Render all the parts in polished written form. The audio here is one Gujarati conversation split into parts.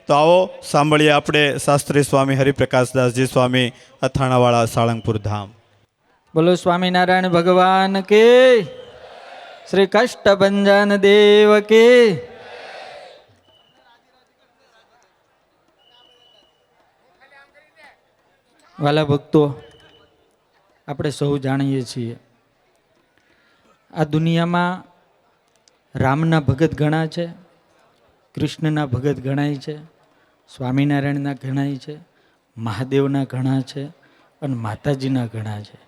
તો આવો સાંભળીએ આપણે શાસ્ત્રી સ્વામી હરિપ્રકાશદાસજી સ્વામી અથાણાવાળા સાળંગપુર ધામ. બોલો સ્વામિનારાયણ ભગવાન કે, શ્રી કષ્ટભંજન દેવ કે. વાલા ભક્તો, આપણે સૌ જાણીએ છીએ આ દુનિયામાં રામના ભગત ઘણા છે, કૃષ્ણના ભગત ગણાય છે, સ્વામિનારાયણના ગણાય છે, મહાદેવના ઘણા છે અને માતાજીના ઘણા છે.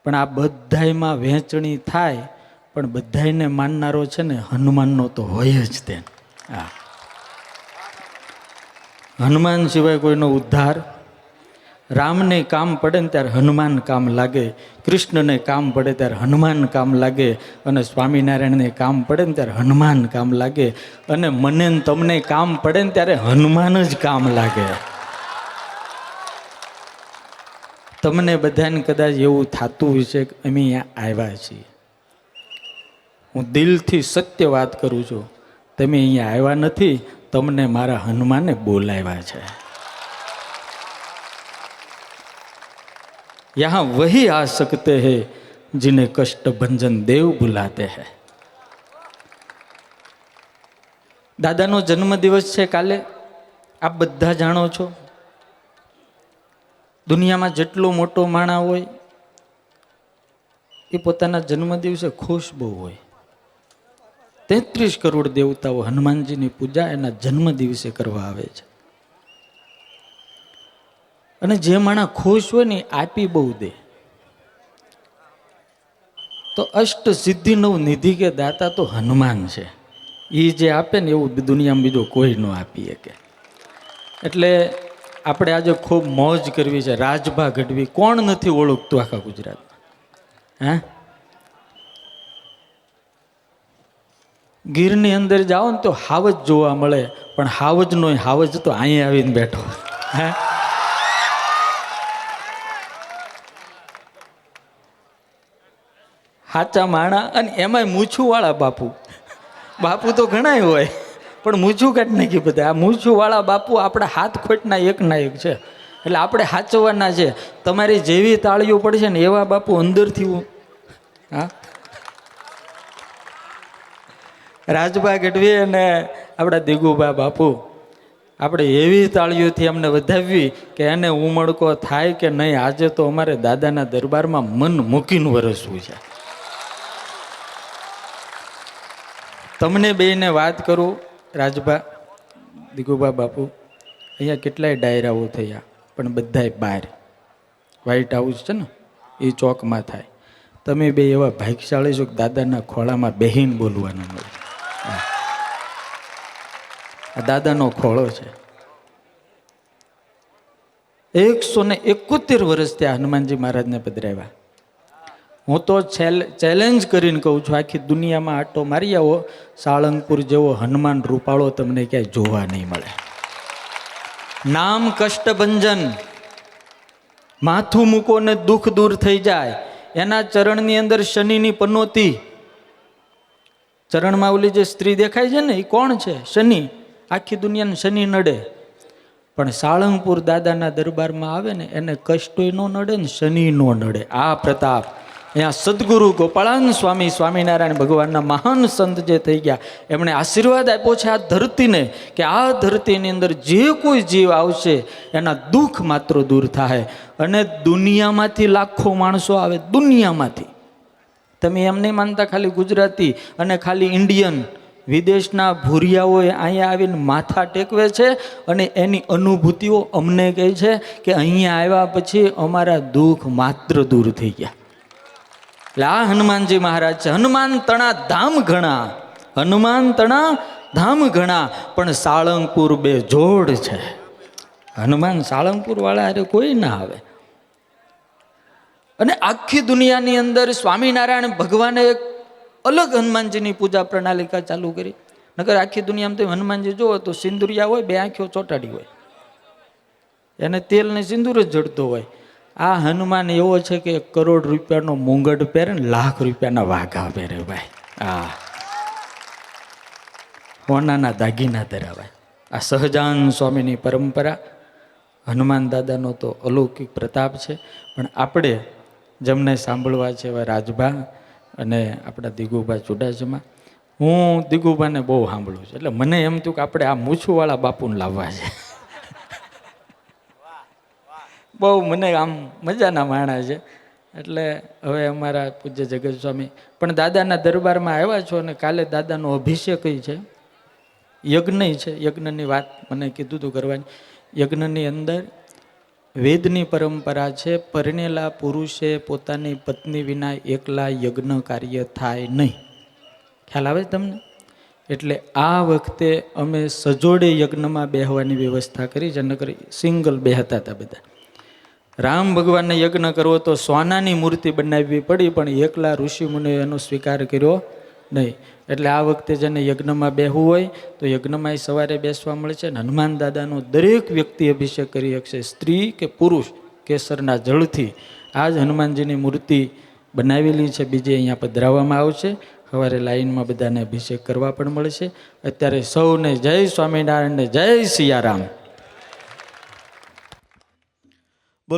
પણ આ બધાયમાં વહેંચણી થાય પણ બધાયને માનનારો છે ને હનુમાનનો તો હોય જ તે. હા, હનુમાન સિવાય કોઈનો ઉદ્ધાર. રામને કામ પડે ને ત્યારે હનુમાન કામ લાગે, કૃષ્ણને કામ પડે ત્યારે હનુમાન કામ લાગે, અને સ્વામિનારાયણને કામ પડે ને ત્યારે હનુમાન કામ લાગે, અને મને ને તમને કામ પડે ને ત્યારે હનુમાન જ કામ લાગે. તમને બધાને કદાચ એવું થતું હશે કે અમે અહીંયા આવ્યા છીએ. હું દિલથી સત્ય વાત કરું છું, તમે અહીંયા આવ્યા નથી, તમને મારા હનુમાને બોલાવ્યા છે. यहाँ वही आ सकते हैं जिन्हें कष्ट भंजन देव बुलाते हैं. દાદાનો જન્મદિવસ છે કાલે, આપ બધા જાણો છો. દુનિયામાં જેટલો મોટો માણસ હોય એ પોતાના જન્મદિવસે ખુશ બહુ હોય. 33 કરોડ દેવતાઓ હનુમાનજીની પૂજા એના જન્મદિવસે કરવા આવે છે. અને જે માણસ ખુશ હોય ને આપી બહુ દે. તો અષ્ટ સિદ્ધિ નવ નિધિ કે દાતા તો હનુમાન છે. એ જે આપે ને એવું દુનિયામાં બીજો કોઈ ન આપી શકે. એટલે આપણે આજે ખૂબ મોજ કરવી છે, રાજભા ગઢવી. કોણ નથી ઓળખતું આખા ગુજરાતમાં? હે, ગીરની અંદર જાઓ ને તો હાવજ જોવા મળે, પણ હાવજનો હાવજ તો અહીંયા આવીને બેઠો. હે, હાચા માણા, અને એમાંય મૂછું વાળા બાપુ. બાપુ તો ઘણાય હોય પણ મૂછું કાઢી નાખી બધા. આ મૂછું વાળા બાપુ આપણા હાથ ખોટના એકના એક છે. એટલે આપણે હાચવવાના છે. તમારી જેવી તાળીઓ પડશે ને એવા બાપુ અંદરથી. હા, રાજભા ગઢવી અને આપણા દિગુભા બાપુ, આપણે એવી તાળીઓથી અમને વધાવવી કે એને ઉમળકો થાય કે નહીં. આજે તો અમારે દાદાના દરબારમાં મન મૂકીને વરસવું છે. તમને બેને વાત કરું, રાજભા, દિગુભા બાપુ, અહીંયા કેટલાય ડાયરાઓ થયા પણ બધાય બહાર. વ્હાઈટ હાઉસ છે ને એ ચોકમાં થાય. તમે બે એવા ભાગ્યશાળી છો કે દાદાના ખોળામાં બેહીને બોલવાનું મળે. આ દાદાનો ખોળો છે. 171 વર્ષ ત્યાં હનુમાનજી મહારાજને પધરાવ્યા. હું તો ચેલેન્જ કરીને કહું છું, આખી દુનિયામાં આટો મારી આવો, સાળંગપુર જેવો હનુમાન રૂપાળો તમને ક્યાંય જોવા નહીં મળે. નામ કષ્ટભંજન, માથું મૂકો ને દુઃખ દૂર થઈ જાય. એના ચરણની અંદર શનિની પનોતી, ચરણમાં ઓલી જે સ્ત્રી દેખાય છે ને એ કોણ છે? શનિ. આખી દુનિયાને શનિ નડે, પણ સાળંગપુર દાદાના દરબારમાં આવે ને એને કષ્ટોય ન નડે ને શનિ ન નડે. આ પ્રતાપ અહીંયા સદગુરુ ગોપાળાનંદ સ્વામી, સ્વામિનારાયણ ભગવાનના મહાન સંત જે થઈ ગયા, એમણે આશીર્વાદ આપ્યો છે આ ધરતીને કે આ ધરતીની અંદર જે કોઈ જીવ આવશે એના દુઃખ માત્ર દૂર થાય. અને દુનિયામાંથી લાખો માણસો આવે, દુનિયામાંથી. તમે એમ નહીં માનતા ખાલી ગુજરાતી અને ખાલી ઇન્ડિયન, વિદેશના ભૂરિયાઓએ અહીંયા આવીને માથા ટેકવે છે અને એની અનુભૂતિઓ અમને કહે છે કે અહીંયા આવ્યા પછી અમારા દુઃખ માત્ર દૂર થઈ ગયા. એટલે આ હનુમાનજી મહારાજ છે. હનુમાન તણા ધામ ઘણા, હનુમાન તણા ધામ ઘણા, પણ સાળંગપુર બે જોડ છે. હનુમાન સાળંગપુર વાળા અરે કોઈ ના આવે. અને આખી દુનિયાની અંદર સ્વામિનારાયણ ભગવાને એક અલગ હનુમાનજીની પૂજા પ્રણાલિકા ચાલુ કરી. નકર આખી દુનિયામાં તો હનુમાનજી જોવો તો સિંદુરિયા હોય, બે આંખો ચોટાડી હોય, એને તેલ ને સિંદૂર જ જડતો હોય. આ હનુમાન એવો છે કે 1 કરોડ રૂપિયાનો મુંગટ પહેરે ને લાખ રૂપિયાના વાઘા પહેરે ભાઈ. હા, સોનાના દાગીના ધરાવાય. આ સહજાન સ્વામીની પરંપરા, હનુમાન દાદાનો તો અલૌકિક પ્રતાપ છે. પણ આપણે જેમને સાંભળવા છે એવા રાજભા અને આપણા દિગુભા ચુડાસમા. હું દિગુભાને બહુ સાંભળું છું, એટલે મને એમ થયું કે આપણે આ મૂછુંવાળા બાપુને લાવવા છે. બહુ મને આમ મજાના માણા છે. એટલે હવે અમારા પૂજ્ય જગત સ્વામી પણ દાદાના દરબારમાં આવ્યા છો અને કાલે દાદાનો અભિષેક છે, યજ્ઞ છે. યજ્ઞની વાત મને કીધું હતું કરવાની. યજ્ઞની અંદર વેદની પરંપરા છે, પરણેલા પુરુષે પોતાની પત્ની વિના એકલા યજ્ઞ કાર્ય થાય નહીં. ખ્યાલ આવે તમને? એટલે આ વખતે અમે સજોડે યજ્ઞમાં બેહવાની વ્યવસ્થા કરી છે. નકર સિંગલ બેહતા હતા બધા. રામ ભગવાનને યજ્ઞ કરવો તો સોનાની મૂર્તિ બનાવવી પડી, પણ એકલા ઋષિમુનિએ એનો સ્વીકાર કર્યો નહીં. એટલે આ વખતે જેને યજ્ઞમાં બેહવું હોય તો યજ્ઞમાં સવારે બેસવા મળશે. ને હનુમાન દાદાનો દરેક વ્યક્તિ અભિષેક કરી શકશે, સ્ત્રી કે પુરુષ, કેસરના જળથી. આ જ હનુમાનજીની મૂર્તિ બનાવેલી છે, બીજે અહીંયા પધરાવવામાં આવશે. સવારે લાઈનમાં બધાને અભિષેક કરવા પણ મળશે. અત્યારે સૌને જય સ્વામિનારાયણ ને જય સિયારામ.